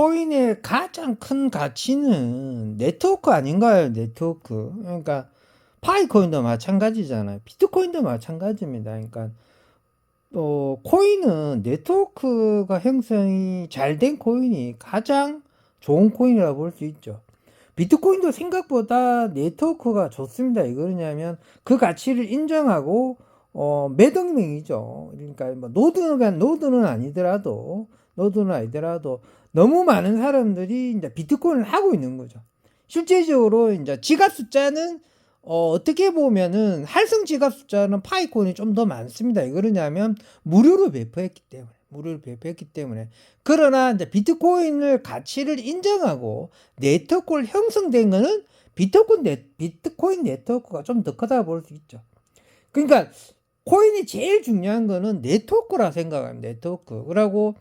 코인의 가장 큰 가치는 네트워크 아닌가요? 네트워크. 그러니까 파이코인도 마찬가지잖아요. 비트코인도 마찬가지입니다. 그러니까 코인은 네트워크가 형성이 잘 된 코인이 가장 좋은 코인이라고 볼 수 있죠. 비트코인도 생각보다 네트워크가 좋습니다. 왜 그러냐면 그 가치를 인정하고 매덕능이죠. 그러니까 뭐 노드는 아니더라도 너무 많은 사람들이 이제 비트코인을 하고 있는 거죠. 실제적으로 이제 지갑 숫자는 어떻게 보면은 할성 지갑 숫자는 파이콘이 좀 더 많습니다. 왜 그러냐면 무료로 배포했기 때문에. 그러나 이제 비트코인을 가치를 인정하고 네트워크를 형성된 거는 비트코인 네트워크가 좀 더 크다 볼 수 있죠. 그러니까 코인이 제일 중요한 거는 네트워크라 생각합니다. 네트워크. 그러고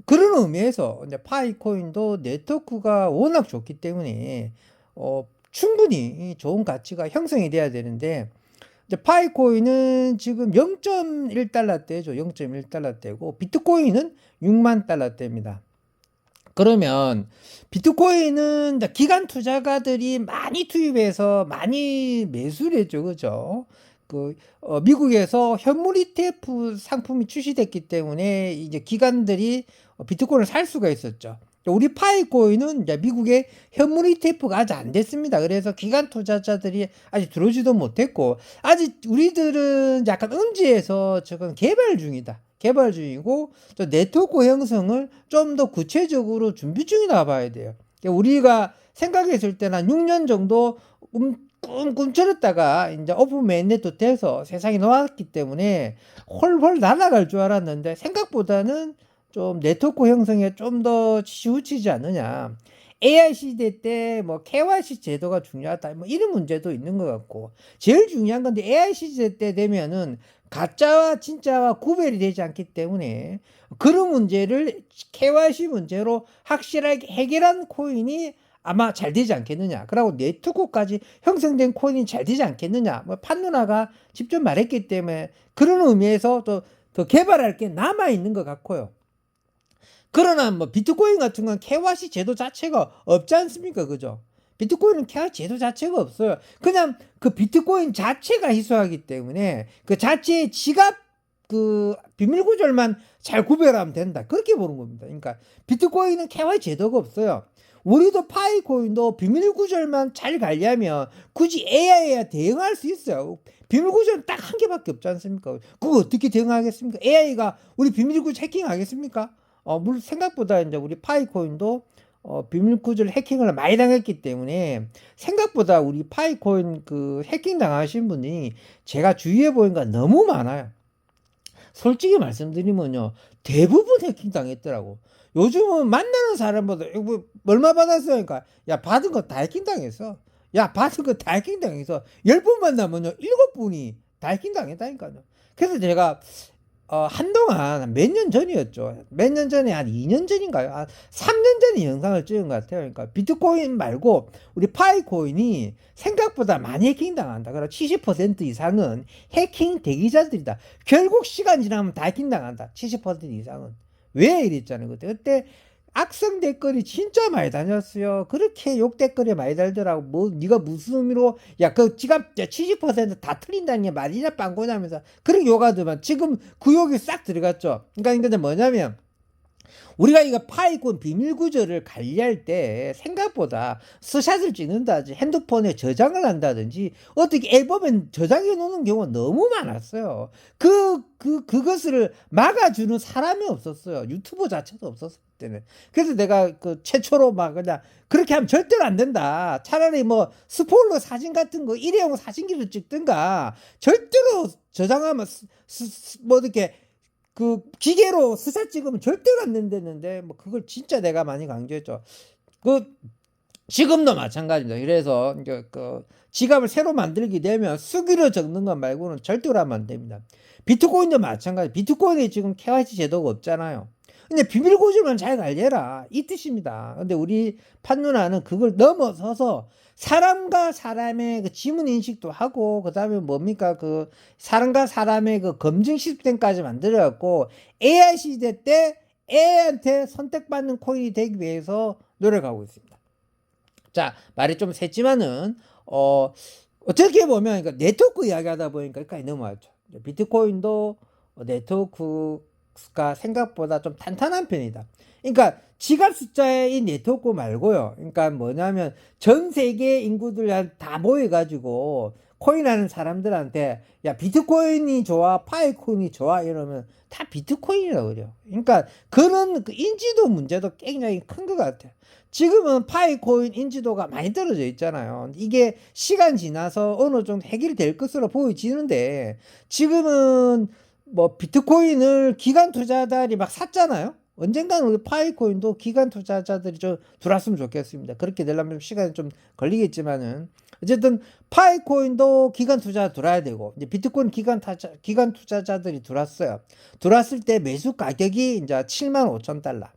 그런 의미에서 이제 파이코인도 네트워크가 워낙 좋기 때문에 충분히 좋은 가치가 형성이 돼야 되는데, 이제 파이코인은 지금 0.1달러대죠. 0.1달러대고 비트코인은 6만 달러대입니다. 그러면 비트코인은 기관 투자가들이 많이 투입해서 많이 매수를 했죠. 그죠? 미국에서 현물 ETF 상품이 출시됐기 때문에 이제 기관들이 비트코인을 살 수가 있었죠. 우리 파이코인은 이제 미국의 현물 ETF가 아직 안 됐습니다. 그래서 기관 투자자들이 아직 들어오지도 못했고, 아직 우리들은 약간 음지에서 지금 개발 중이고, 또 네트워크 형성을 좀 더 구체적으로 준비 중이다 봐야 돼요. 우리가 생각했을 때는 한 6년 정도 꿈꾸렸다가 이제 오픈 메인넷도 돼서 세상에 나왔기 때문에 훨훨 날아갈 줄 알았는데, 생각보다는 좀 네트워크 형성에 좀 더 치우치지 않느냐. AI 시대 때 뭐 KYC 제도가 중요하다, 뭐 이런 문제도 있는 것 같고, 제일 중요한 건데 AI 시대 때 되면은 가짜와 진짜와 구별이 되지 않기 때문에 그런 문제를 KYC 문제로 확실하게 해결한 코인이 아마 잘 되지 않겠느냐. 그리고 네트워크까지 형성된 코인이 잘 되지 않겠느냐. 뭐 판누나가 직접 말했기 때문에 그런 의미에서 또 더 개발할 게 남아 있는 것 같고요. 그러나 뭐 비트코인 같은 건 KYC 제도 자체가 없지 않습니까? 그죠? 비트코인은 KYC 제도 자체가 없어요. 그냥 그 비트코인 자체가 희소하기 때문에 그 자체의 지갑 비밀 구절만 잘 구별하면 된다. 그렇게 보는 겁니다. 그러니까 비트코인은 KYC 제도가 없어요. 우리도 파이코인도 비밀 구절만 잘 관리하면 굳이 AI에 대응할 수 있어요. 비밀 구절은 딱 한 개밖에 없지 않습니까? 그거 어떻게 대응하겠습니까? AI가 우리 비밀 구절 해킹하겠습니까? 물론 생각보다 이제 우리 파이코인도 비밀 구절 해킹을 많이 당했기 때문에 생각보다 우리 파이코인 해킹 당하신 분이 제가 주위에 보니까 너무 많아요. 솔직히 말씀드리면요, 대부분 해킹 당했더라고. 요즘은 만나는 사람보다 얼마 받았어요? 그러니까 야, 받은 거 다 해킹 당했어. 야, 받은 거 다 해킹 당해서 10분 만나면요 7분이 다 해킹 당했다니까요. 그래서 제가 한동안 몇 년 전이었죠. 몇 년 전에 한 2년 전인가요? 한 3년 전에 영상을 찍은 것 같아요. 그러니까 비트코인 말고 우리 파이코인이 생각보다 많이 해킹 당한다. 그럼 70% 이상은 해킹 대기자들이다. 결국 시간 지나면 다 해킹 당한다. 70% 이상은. 왜 이랬잖아요. 그때 악성 댓글이 진짜 많이 다녔어요. 그렇게 욕 댓글이 많이 달더라고. 뭐 네가 무슨 의미로 그 지갑 70%다 틀린다는 게 말이냐 빵꾸냐면서 그렇게 욕하더만 지금 그 욕이 싹 들어갔죠. 그러니까 이게 뭐냐면 우리가 이거 파이콘 비밀 구조를 관리할 때 생각보다 스샷을 찍는다든지 핸드폰에 저장을 한다든지 어떻게 앨범에 저장해 놓는 경우가 너무 많았어요. 그것을 막아주는 사람이 없었어요. 유튜버 자체도 없었을 때는. 그래서 내가 최초로 막 그냥 그렇게 하면 절대로 안 된다. 차라리 뭐 스포일러 사진 같은 거 일회용 사진기를 찍든가 절대로 저장하면 뭐 이렇게 기계로 스샷 찍으면 절대로 안 된다는데 뭐 그걸 진짜 내가 많이 강조했죠. 지금도 마찬가지입니다. 그래서 이제 지갑을 새로 만들게 되면 수기로 적는 것 말고는 절대로 하면 안 됩니다. 비트코인도 마찬가지. 비트코인이 지금 KYC 제도가 없잖아요. 근데 비밀 구조만 잘 관리해라 이 뜻입니다. 근데 우리 판누나는 그걸 넘어서서 사람과 사람의 지문 인식도 하고 그다음에 뭡니까 사람과 사람의 검증 시스템까지 만들어갖고 AI 시대 때 AI한테 선택받는 코인이 되기 위해서 노력하고 있습니다. 자, 말이 좀 샜지만은 어떻게 보면 그러니까 네트워크 이야기하다 보니까 여기까지 넘어왔죠. 비트코인도 네트워크가 생각보다 좀 탄탄한 편이다. 그러니까 지갑 숫자의 이 네트워크 말고요. 그러니까 뭐냐면 전 세계 인구들 다 모여가지고 코인하는 사람들한테 야 비트코인이 좋아, 파이코인이 좋아 이러면 다 비트코인이라고 그래요. 그러니까 그런 그 인지도 문제도 굉장히 큰 것 같아요. 지금은 파이코인 인지도가 많이 떨어져 있잖아요. 이게 시간 지나서 어느 정도 해결될 것으로 보여지는데 지금은 뭐 비트코인을 기관 투자자들이 막 샀잖아요. 언젠가는 우리 파이코인도 기관 투자자들이 좀 들어왔으면 좋겠습니다. 그렇게 되려면 시간이 좀 걸리겠지만은 어쨌든 파이코인도 기관 투자 들어와야 되고 이제 비트코인 기관 투자자들이 들어왔어요. 들어왔을 때 매수 가격이 이제 75,000달러.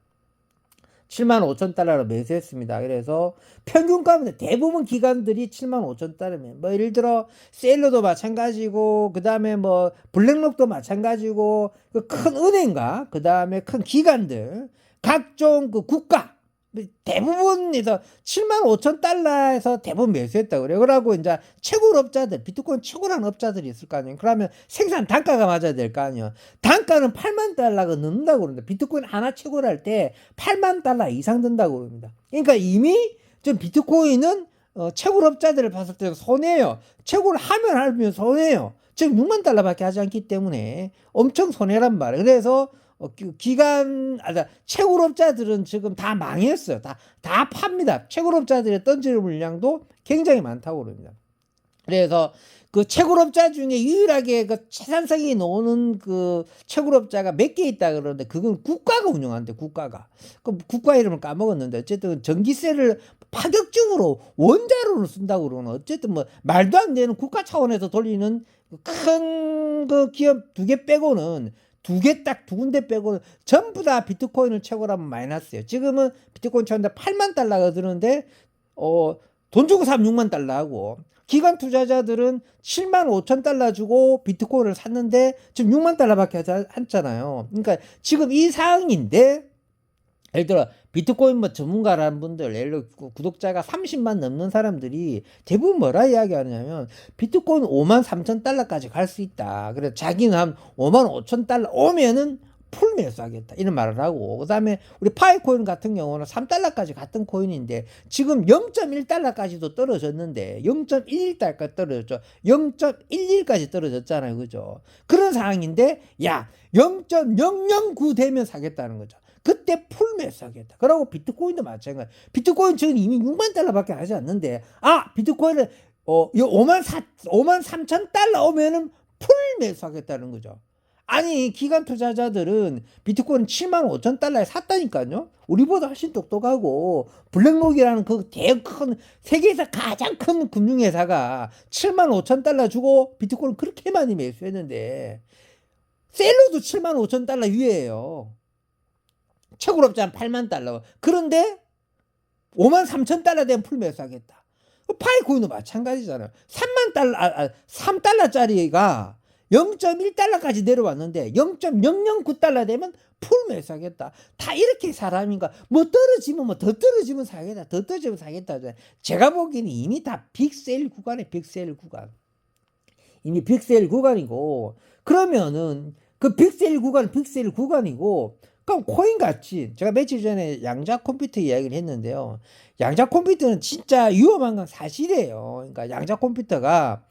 75,000달러로 매수했습니다. 그래서 평균가는 대부분 기관들이 75,000달러면 뭐 예를 들어 셀러도 마찬가지고 그 다음에 뭐 블랙록도 마찬가지고 그 큰 은행과 그 다음에 큰 기관들 각종 그 국가 대부분에서 75,000달러에서 대부분 매수했다고 그래요. 그러고 이제 채굴업자들, 비트코인 채굴하는 업자들이 있을 거 아니에요. 그러면 생산 단가가 맞아야 될 거 아니에요. 단가는 8만 달러가 넘는다고 그럽니다. 비트코인 하나 채굴할 때 8만 달러 이상 든다고 그럽니다. 그러니까 이미 좀 비트코인은 채굴업자들을 봤을 때 손해예요. 채굴을 하면 손해예요. 즉 6만 달러밖에 하지 않기 때문에 엄청 손해란 말이에요. 그래서 채굴업자들은 지금 다 망했어요. 다 팝니다. 채굴업자들의 던지는 물량도 굉장히 많다고 그럽니다. 그래서 그 채굴업자 중에 유일하게 그 채산성이 나오는 그 채굴업자가 몇 개 있다 그러는데 그건 국가가 운영한대, 국가가. 그 국가 이름을 까먹었는데 어쨌든 전기세를 파격적으로 원자로를 쓴다고 그러는 어쨌든 뭐 말도 안 되는 국가 차원에서 돌리는 큰 그 기업 2개 빼고는 두 군데 빼고는 전부 다 비트코인을 채굴하면 마이너스예요. 지금은 비트코인 채굴하는데 8만 달러가 드는데 돈 주고 사면 6만 달러 하고 기관 투자자들은 7만 5천 달러 주고 비트코인을 샀는데 지금 6만 달러밖에 하지 않잖아요. 그러니까 지금 이 상황인데 예를 들어 비트코인 뭐 전문가라는 분들 예를 들어 구독자가 30만 넘는 사람들이 대부분 뭐라 이야기하냐면 비트코인 5만 3천 달러까지 갈 수 있다. 그래서 자기는 한 5만 5천 달러 오면은 풀 매수하겠다 이런 말을 하고 그 다음에 우리 파이코인 같은 경우는 3달러까지 갔던 코인인데 지금 0.1달러까지도 떨어졌는데 0.11달러까지 떨어졌죠. 0.11까지 떨어졌잖아요. 그죠? 그런 상황인데 야 0.009 되면 사겠다는 거죠. 그때 풀 매수하겠다. 그러고 비트코인도 마찬가지. 비트코인 지금 이미 6만 달러밖에 하지 않는데 비트코인을 5만 3천 달러 오면은 풀 매수하겠다는 거죠. 아니 기관 투자자들은 비트코인 7만 5천 달러에 샀다니까요. 우리보다 훨씬 똑똑하고 블랙록이라는 그 큰 세계에서 가장 큰 금융회사가 7만 5천 달러 주고 비트코인 그렇게 많이 매수했는데 셀러도 7만 5천 달러 위에요. 채굴업자는 8만 달러. 그런데 5만 3천 달러 되면 풀 매수하겠다. 파이코인도 마찬가지잖아요. 3만 달러, 3달러짜리가 0.1달러까지 내려왔는데 0.009달러 되면 풀 매수하겠다. 다 이렇게 사람인가. 뭐 떨어지면 더 떨어지면 사겠다. 더 떨어지면 사겠다. 제가 보기에는 이미 다 빅세일 구간에 빅세일 구간. 이미 빅세일 구간이고 그러면은 그 빅세일 구간이고 그럼 코인 같이 제가 며칠 전에 양자 컴퓨터 이야기를 했는데요. 양자 컴퓨터는 진짜 위험한 건 사실이에요. 그러니까 양자 컴퓨터가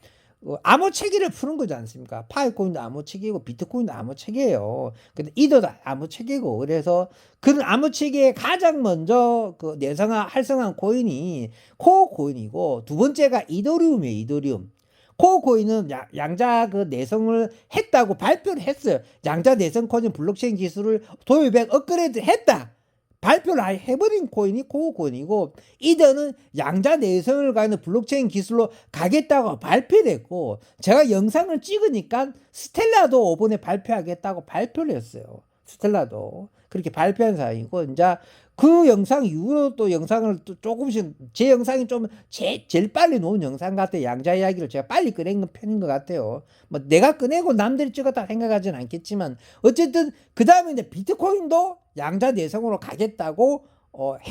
암호 체계를 푸는 거지 않습니까? 파이코인도 암호 체계고 비트코인도 암호 체계예요. 근데 이더도 암호 체계고 그래서 그런 암호 체계에 가장 먼저 그 활성화한 코인이 코어 코인이고 두 번째가 이더리움이에요. 이더리움. 코어 코인은 양자 그 내성을 했다고 발표를 했어요. 양자 내성 코인 블록체인 기술을 도입해 업그레이드 했다. 발표를 해버린 코인이 코어 코인이고 이더는 양자 내성을 가는 블록체인 기술로 가겠다고 발표를 했고 제가 영상을 찍으니까 스텔라도 이번에 발표하겠다고 발표를 했어요. 스텔라도. 그렇게 발표한 사항이고, 이제 그 영상 이후로 또 영상을 또 조금씩, 제 영상이 좀 제일 빨리 놓은 영상 같아요. 양자 이야기를 제가 빨리 꺼낸 편인 것 같아요. 뭐 내가 꺼내고 남들이 찍었다 생각하지는 않겠지만, 어쨌든 그 다음에 이제 비트코인도 양자 내성으로 가겠다고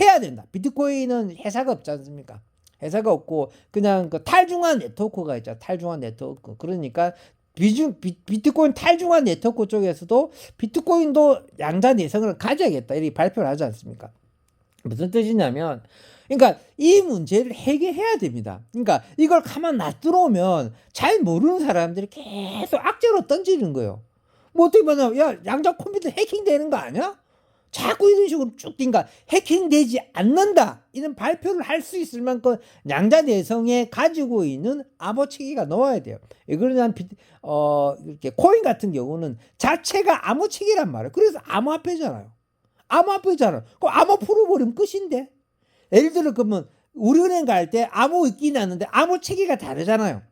해야 된다. 비트코인은 회사가 없지 않습니까? 회사가 없고 그냥 그 탈중앙 네트워크가 있죠. 탈중앙 네트워크. 그러니까 비트코인 탈중앙 네트워크 쪽에서도 비트코인도 양자 내성을 가져야겠다 이렇게 발표를 하지 않습니까? 무슨 뜻이냐면, 그러니까 이 문제를 해결해야 됩니다. 그러니까 이걸 가만 놔두면 잘 모르는 사람들이 계속 악재로 던지는 거예요. 뭐 어떻게 보면 야 양자 컴퓨터 해킹되는 거 아니야? 자꾸 이런 식으로 쭉 그러니까 해킹되지 않는다 이런 발표를 할 수 있을 만큼 양자 내성에 가지고 있는 암호 체계가 나와야 돼요. 왜 그러냐면 이렇게 코인 같은 경우는 자체가 암호 체계란 말이에요. 그래서 암호화폐잖아요. 암호화폐잖아요. 그럼 암호 풀어버리면 끝인데. 예를 들어 그러면 우리은행 갈 때 암호 있긴 하는데 암호 체계가 다르잖아요.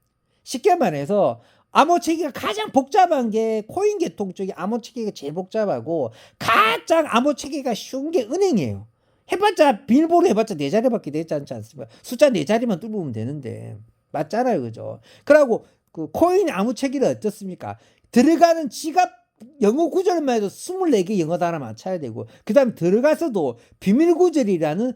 쉽게 말해서 암호 체계가 가장 복잡한 게 코인 계통 쪽에 암호 체계가 제일 복잡하고 가장 암호 체계가 쉬운 게 은행이에요. 해봤자 비밀번호 해봤자 4자리밖에 되지 않지 않습니까? 숫자 4자리만 뚫으면 되는데 맞잖아요, 그죠? 그러고 그 코인 암호 체계는 어떻습니까? 들어가는 지갑 영어 구절만 해도 24개 영어 단어 맞춰야 되고, 그 다음에 들어가서도 비밀 구절이라는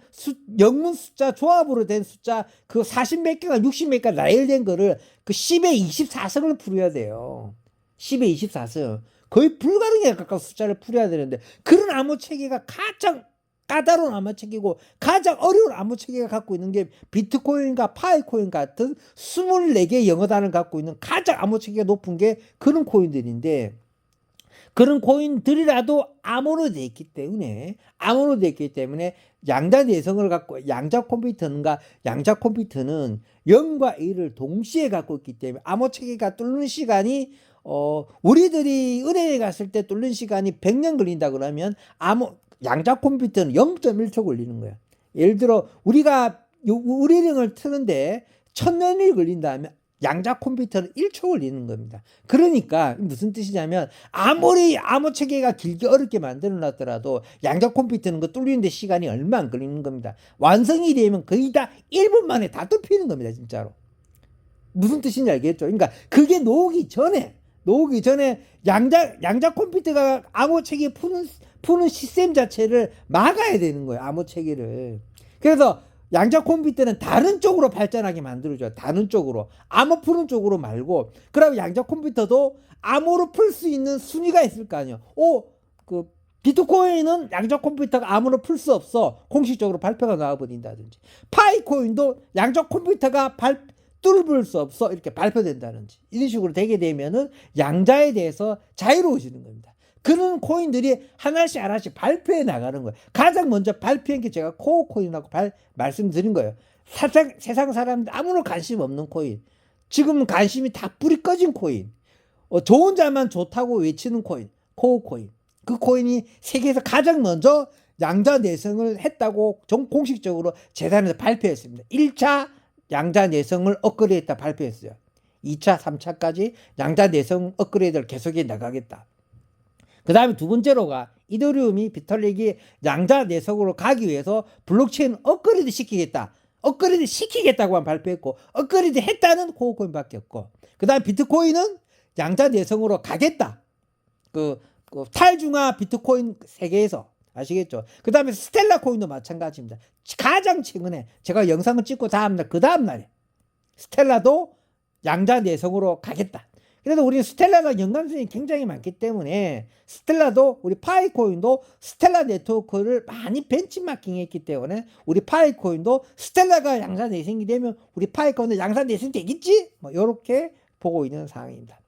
영문 숫자 조합으로 된 숫자 그 40몇 개가 60몇 개가 나열된 거를 그 10의 24승을 풀어야 돼요. 10의 24승. 거의 불가능에 가까운 숫자를 풀어야 되는데, 그런 암호 체계가 가장 까다로운 암호 체계고 가장 어려운 암호 체계가 갖고 있는 게 비트코인과 파이코인 같은 24개의 영어 단어를 갖고 있는 가장 암호 체계가 높은 게 그런 코인들인데, 그런 코인들이라도 암호로 되어 있기 때문에 양자 내성을 갖고 양자 컴퓨터는 0과 1을 동시에 갖고 있기 때문에 암호 체계가 뚫는 시간이 우리들이 은행에 갔을 때 뚫는 시간이 100년 걸린다 그러면 양자 컴퓨터는 0.1초 걸리는 거야. 예를 들어 우리가 우리은행을 트는데 1000년이 걸린다면 양자 컴퓨터는 1초 걸리는 겁니다. 그러니까 무슨 뜻이냐면 아무리 암호 체계가 길게 어렵게 만들어 놨더라도 양자 컴퓨터는 그 뚫리는데 시간이 얼마 안 걸리는 겁니다. 완성이 되면 거의 다 1분 만에 다 뚫히는 겁니다. 진짜로. 무슨 뜻인지 알겠죠? 그러니까 그게 나오기 전에 양자 컴퓨터가 암호 체계 푸는 시스템 자체를 막아야 되는 거예요. 암호 체계를. 그래서 양자 컴퓨터는 다른 쪽으로 발전하게 만들어줘요. 다른 쪽으로. 암호 푸는 쪽으로 말고. 그럼 양자 컴퓨터도 암호로 풀 수 있는 순위가 있을 거 아니에요. 그 비트코인은 양자 컴퓨터가 암호로 풀 수 없어. 공식적으로 발표가 나와버린다든지. 파이코인도 양자 컴퓨터가 뚫을 수 없어. 이렇게 발표된다든지. 이런 식으로 되게 되면은 양자에 대해서 자유로워지는 겁니다. 그런 코인들이 하나씩 발표해 나가는 거예요. 가장 먼저 발표한 게 제가 코어 코인이라고 말씀드린 거예요. 세상 사람들 아무런 관심 없는 코인. 지금 관심이 다 불이 꺼진 코인. 좋은 자만 좋다고 외치는 코인. 코어 코인. 그 코인이 세계에서 가장 먼저 양자 내성을 했다고 공식적으로 재단에서 발표했습니다. 1차 양자 내성을 업그레이드했다 발표했어요. 2차, 3차까지 양자 내성 업그레이드를 계속해 나가겠다. 그 다음에 두 번째로가 이더리움이 비털릭이 양자 내성으로 가기 위해서 블록체인 업그레이드 시키겠다고만 발표했고, 업그레이드 했다는 코어코인밖에 없고, 그 다음에 비트코인은 양자 내성으로 가겠다. 그 탈중앙 비트코인 세계에서 아시겠죠? 그 다음에 스텔라 코인도 마찬가지입니다. 가장 최근에 제가 영상을 찍고 그 다음날에 스텔라도 양자 내성으로 가겠다. 그래도 우리 스텔라가 연관성이 굉장히 많기 때문에 스텔라도 우리 파이코인도 스텔라 네트워크를 많이 벤치마킹 했기 때문에 우리 파이코인도 스텔라가 양자 내성이 되면 우리 파이코인도 양자 내성이 되겠지? 뭐 이렇게 보고 있는 상황입니다.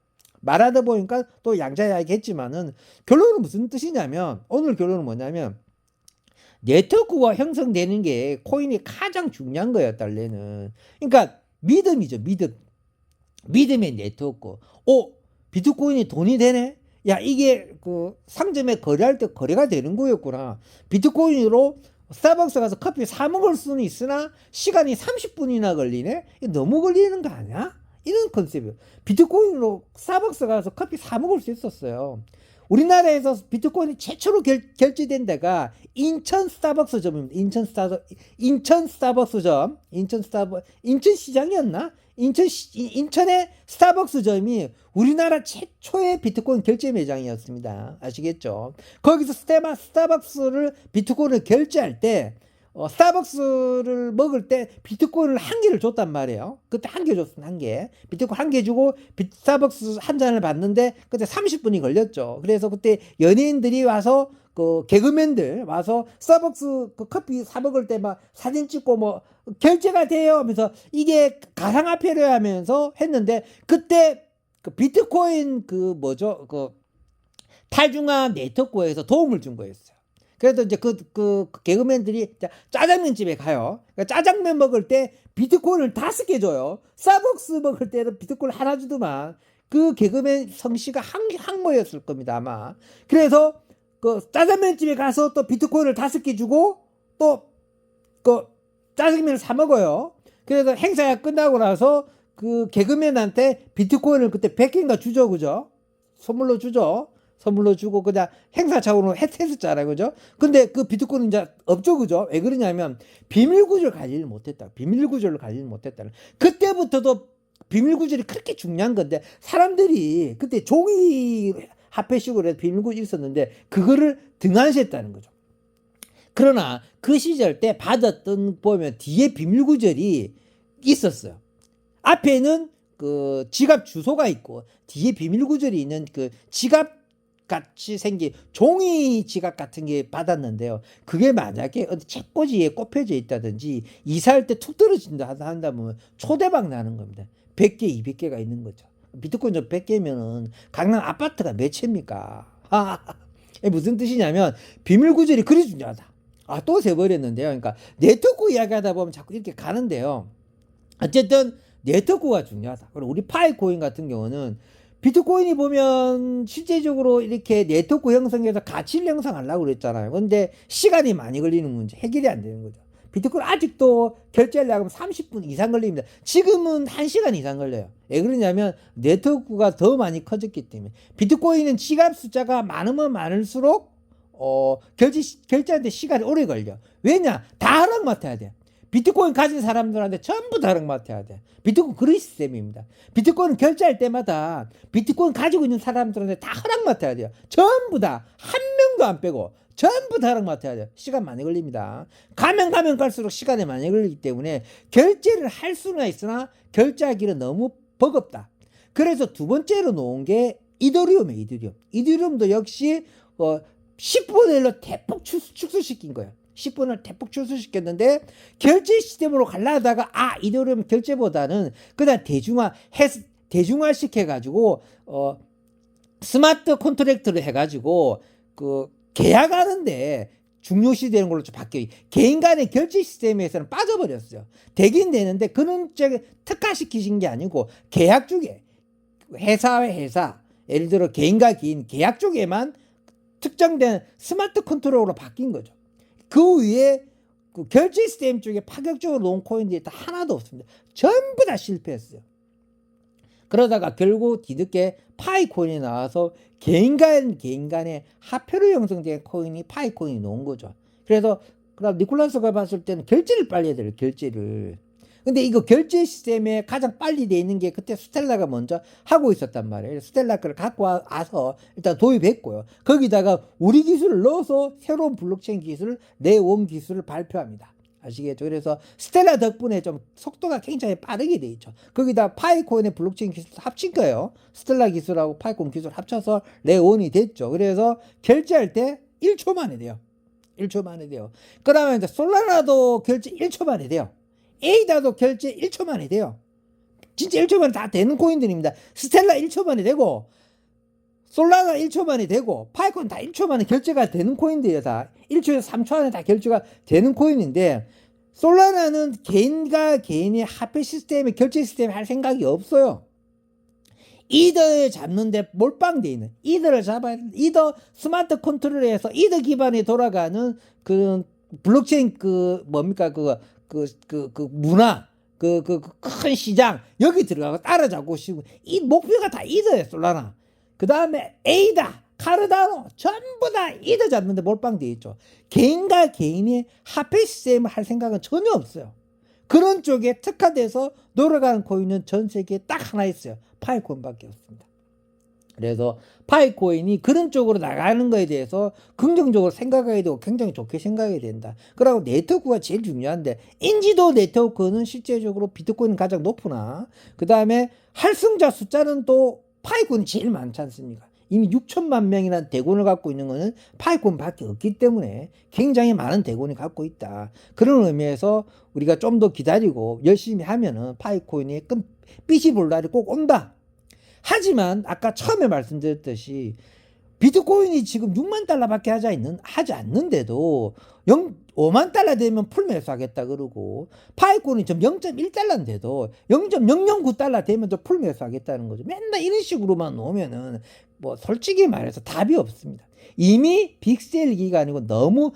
말하다 보니까 또 양자 이야기 했지만은 결론은 무슨 뜻이냐면, 오늘 결론은 뭐냐면 네트워크가 형성되는 게 코인이 가장 중요한 거예요. 달래는. 그러니까 믿음이죠. 믿음의 네트워크. 비트코인이 돈이 되네? 야, 이게 그 상점에 거래할 때 거래가 되는 거였구나. 비트코인으로 스타벅스 가서 커피 사 먹을 수는 있으나 시간이 30분이나 걸리네? 너무 걸리는 거 아니야? 이런 컨셉이에요. 비트코인으로 스타벅스 가서 커피 사 먹을 수 있었어요. 우리나라에서 비트코인이 최초로 결제된 데가 인천 스타벅스점입니다. 인천 스타벅스점, 인천시장이었나? 인천의 스타벅스점이 우리나라 최초의 비트코인 결제 매장이었습니다. 아시겠죠? 거기서 스타벅스를 비트코인을 결제할 때 스타벅스를 먹을 때 비트코인을 한 개를 줬단 말이에요. 그때 한 개 줬습니다. 한 개. 비트코인 한 개 주고 스타벅스 한 잔을 받는데 그때 30분이 걸렸죠. 그래서 그때 연예인들이 와서 그 개그맨들 와서 스타벅스 그 커피 사 먹을 때 막 사진 찍고 뭐 결제가 돼요 하면서 이게 가상화폐로 하면서 했는데 그때 그 비트코인 그 뭐죠? 그 탈중앙 네트워크에서 도움을 준 거였어요. 그래서 이제 그 개그맨들이 짜장면 집에 가요. 그러니까 짜장면 먹을 때 비트코인을 5개 줘요. 스타벅스 먹을 때는 비트코인 하나 주더만. 그 개그맨 성씨가 항모였을 겁니다, 아마. 그래서 그 짜장면 집에 가서 또 비트코인을 5개 주고 또 그 짜장면을 사 먹어요. 그래서 행사가 끝나고 나서 그 개그맨한테 비트코인을 그때 100개인가 주죠, 그죠? 선물로 주죠. 선물로 주고 그냥 행사 차원으로 했었잖아요, 그죠? 근데 그 비트코인은 이제 없죠, 그죠? 왜 그러냐면 비밀 구조를 관리를 못했다. 비밀 구조를 관리를 못했다. 그때부터도 비밀 구조이 그렇게 중요한 건데 사람들이 그때 종이 화폐식으로 해서 비밀 구조 있었는데 그거를 등한시했다는 거죠. 그러나 그 시절 때 받았던 보면 뒤에 비밀 구절이 있었어요. 앞에는 그 지갑 주소가 있고 뒤에 비밀 구절이 있는 그 지갑 같이 생긴 종이 지갑 같은 게 받았는데요. 그게 만약에 어디 책꽂이에 꼽혀져 있다든지 이사할 때 툭 떨어진다 한다면 초대박 나는 겁니다. 100개, 200개가 있는 거죠. 비트코인 좀 100개면은 강남 아파트가 몇 채입니까? 무슨 뜻이냐면 비밀 구절이 그리 중요하다. 또 세버렸는데요. 그러니까 네트워크 이야기하다 보면 자꾸 이렇게 가는데요. 어쨌든 네트워크가 중요하다. 그리고 우리 파이코인 같은 경우는 비트코인이 보면 실제적으로 이렇게 네트워크 형성해서 가치를 형성하려고 그랬잖아요. 근데 시간이 많이 걸리는 문제, 해결이 안 되는 거죠. 비트코인 아직도 결제하려면 30분 이상 걸립니다. 지금은 1시간 이상 걸려요. 왜 그러냐면 네트워크가 더 많이 커졌기 때문에. 비트코인은 지갑 숫자가 많으면 많을수록 결제하는데 시간이 오래 걸려. 왜냐? 다 허락 맡아야 돼. 비트코인 가진 사람들한테 전부 다 허락 맡아야 돼. 비트코인 그런 시스템입니다. 비트코인 결제할 때마다 비트코인 가지고 있는 사람들한테 다 허락 맡아야 돼요. 전부 다. 한 명도 안 빼고 전부 다 허락 맡아야 돼요. 시간 많이 걸립니다. 가면 갈수록 시간이 많이 걸리기 때문에 결제를 할 수는 있으나 결제하기는 너무 버겁다. 그래서 두 번째로 놓은 게 이더리움이에요. 이더리움도 역시 10분의 1로 대폭 축소시킨 거예요. 10분을 대폭 축소시켰는데 결제 시스템으로 가려다가 이더리움 결제보다는 그냥 대중화 시켜가지고 스마트 컨트랙트를 해가지고 그 계약하는데 중요시 되는 걸로 좀 바뀌어요. 개인 간의 결제 시스템에서는 빠져버렸어요. 되긴 되는데 그런 쪽에 특화시키신 게 아니고 계약 쪽에 회사와 회사 예를 들어 개인과 개인 계약 쪽에만 특정된 스마트 컨트롤로 바뀐 거죠. 그 위에 그 결제 시스템 쪽에 파격적으로 놓은 코인들이 다 하나도 없습니다. 전부 다 실패했어요. 그러다가 결국 뒤늦게 파이코인이 나와서 개인 간의 화폐로 형성된 코인이 파이코인이 놓은 거죠. 그래서 그럼 니콜라스가 봤을 때는 결제를 빨리 해야 돼요. 결제를. 근데 이거 결제 시스템에 가장 빨리 돼 있는 게 그때 스텔라가 먼저 하고 있었단 말이에요. 스텔라 거를 갖고 와서 일단 도입했고요. 거기다가 우리 기술을 넣어서 새로운 블록체인 기술을 내원 기술을 발표합니다. 아시겠죠? 그래서 스텔라 덕분에 좀 속도가 굉장히 빠르게 돼 있죠. 거기다 파이코인의 블록체인 기술 합친 거예요. 스텔라 기술하고 파이코인 기술 합쳐서 내원이 됐죠. 그래서 결제할 때 1초 만에 돼요. 1초 만에 돼요. 그러면 이제 솔라나도 결제 1초 만에 돼요. 에이다도 결제 1초 만에 돼요. 진짜 1초 만에 다 되는 코인들입니다. 스텔라 1초 만에 되고 솔라나 1초 만에 되고 파이콘 다 1초 만에 결제가 되는 코인들이에요. 다 1초에서 3초 안에 다 결제가 되는 코인인데 솔라나는 개인과 개인의 화폐 시스템에 결제 시스템에 할 생각이 없어요. 이더를 잡는데 몰빵되어 있는 이더를 잡아야 돼. 이더 스마트 컨트롤에서 이더 기반에 돌아가는 그 블록체인 그 뭡니까 그 문화 큰 시장 여기 들어가고 따라잡고 싶고 이 목표가 다 이더예요. 솔라나. 그 다음에 에이다 카르다노 전부 다 이더 잡는데 몰빵되어 있죠. 개인과 개인이 화폐 시스템을 할 생각은 전혀 없어요. 그런 쪽에 특화돼서 돌아가는 코인은 전 세계에 딱 하나 있어요. 파이코인밖에 없습니다. 그래서 파이코인이 그런 쪽으로 나가는 거에 대해서 긍정적으로 생각해야 되고 굉장히 좋게 생각해야 된다. 그리고 네트워크가 제일 중요한데 인지도 네트워크는 실제적으로 비트코인이 가장 높으나 그 다음에 활성자 숫자는 또 파이코인이 제일 많지 않습니까? 이미 6천만 명이라는 대군을 갖고 있는 것은 파이코인밖에 없기 때문에 굉장히 많은 대군이 갖고 있다. 그런 의미에서 우리가 좀 더 기다리고 열심히 하면은 파이코인이 빛이 볼 날이 꼭 온다. 하지만 아까 처음에 말씀드렸듯이 비트코인이 지금 6만 달러밖에 하지 않는데도 5만 달러 되면 풀 매수하겠다 그러고 파이코인이 지금 0.1달러인데도 0.009달러 되면 또 풀 매수하겠다는 거죠. 맨날 이런 식으로만 놓으면은 뭐 솔직히 말해서 답이 없습니다. 이미 빅셀 기간이고 너무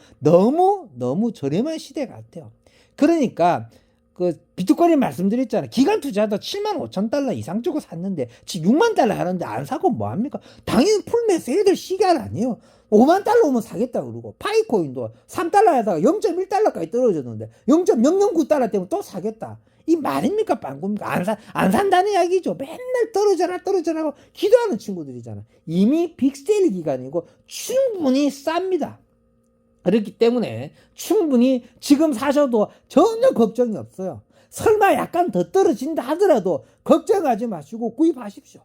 저렴한 시대 같아요. 그러니까 그 비트코인 말씀드렸잖아요. 기간 투자도 7만 5천 달러 이상 주고 샀는데 지금 6만 달러 하는데 안 사고 뭐합니까? 당연히 풀매수 해야 될 시간 아니에요. 5만 달러 오면 사겠다 그러고 파이코인도 3달러 하다가 0.1달러까지 떨어졌는데 0.009달러 때문에 또 사겠다. 이 말입니까 빵꾸입니까? 안 산다는 이야기죠. 맨날 떨어져라고 기도하는 친구들이잖아. 이미 빅세일 기간이고 충분히 쌉니다. 그렇기 때문에 충분히 지금 사셔도 전혀 걱정이 없어요. 설마 약간 더 떨어진다 하더라도 걱정하지 마시고 구입하십시오.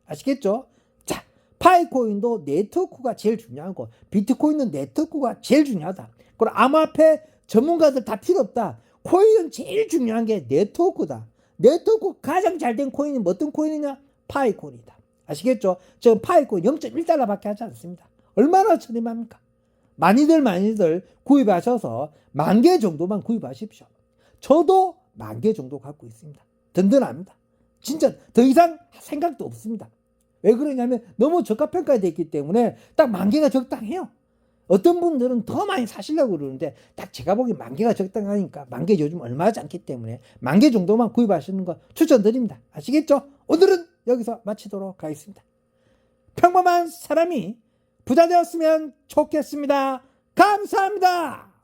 아시겠죠? 자, 파이코인도 네트워크가 제일 중요하고 비트코인은 네트워크가 제일 중요하다. 그리고 암호화폐 전문가들 다 필요 없다. 코인은 제일 중요한 게 네트워크다. 네트워크 가장 잘 된 코인이 어떤 코인이냐? 파이코인이다. 아시겠죠? 지금 파이코인 0.1달러밖에 하지 않습니다. 얼마나 저렴합니까? 많이들 구입하셔서 10,000개 정도만 구입하십시오. 저도 10,000개 정도 갖고 있습니다. 든든합니다. 진짜 더 이상 생각도 없습니다. 왜 그러냐면 너무 저가평가되어 있기 때문에 딱 10,000개가 적당해요. 어떤 분들은 더 많이 사시려고 그러는데 딱 제가 보기엔 10,000개가 적당하니까 10,000개 요즘 얼마 하지 않기 때문에 10,000개 정도만 구입하시는 거 추천드립니다. 아시겠죠? 오늘은 여기서 마치도록 하겠습니다. 평범한 사람이 부자 되었으면 좋겠습니다. 감사합니다.